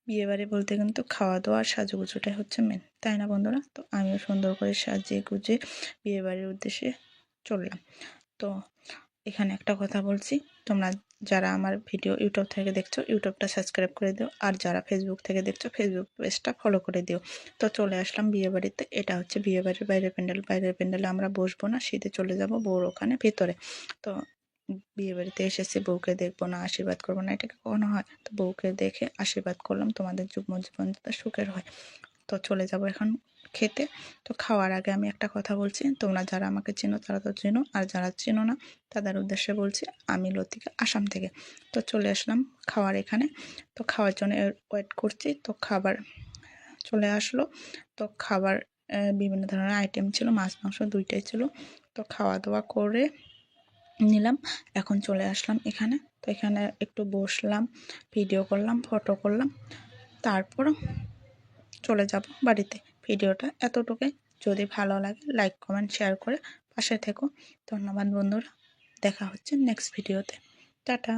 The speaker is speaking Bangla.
বিয়েবাড়ি বলতে কিন্তু খাওয়া দাওয়া আর সাজুগুজুটাই হচ্ছে মেন, তাই না বন্ধুরা? তো আমিও সুন্দর করে সাজিয়ে গুজিয়ে বিয়েবাড়ির উদ্দেশ্যে চললাম। তো এখানে একটা কথা বলছি, তোমরা যারা আমার ভিডিও ইউটিউব থেকে দেখছো ইউটিউবটা সাবস্ক্রাইব করে দিও, আর যারা ফেসবুক থেকে দেখছো ফেসবুক পেজটা ফলো করে দিও। তো চলে আসলাম বিয়েবাড়িতে। এটা হচ্ছে বিয়েবাড়ির বাইরের প্যান্ডেল। বাইরের প্যান্ডেলে আমরা বসবো না, সিধে চলে যাব বউর ওখানে ভিতরে। তো বিয়েবাড়িতে এসেছি, বউকে দেখবো না, আশীর্বাদ করবো না, এটা কি কখনো হয়? তো বউকে দেখে আশীর্বাদ করলাম, তোমাদের যুগ্ম জীবন যাতে সুখের হয়। তো চলে যাব এখন খেতে। তো খাওয়ার আগে আমি একটা কথা বলছি, তোমরা যারা আমাকে চেনো তারা তো চেনো, আর যারা চেনো না তাদের উদ্দেশ্যে বলছি, আমি লতিকা আসাম থেকে। তো চলে আসলাম খাওয়ার এখানে। তো খাওয়ার জন্য ওয়েট করছি। তো খাবার চলে আসলো। তো খাবার বিভিন্ন ধরনের আইটেম ছিল, মাছ মাংস দুইটাই ছিল। তো খাওয়া দাওয়া করে নিলাম, এখন চলে আসলাম এখানে। তো এখানে একটু বসলাম, ভিডিও করলাম, ফটো করলাম, তারপর চলে যাব বাড়িতে। ভিডিওটা এতটুকুই। যদি ভালো লাগে লাইক কমেন্ট শেয়ার করে পাশে থেকো। ধন্যবাদ বন্ধুরা, দেখা হচ্ছে নেক্সট ভিডিওতে। টাটা।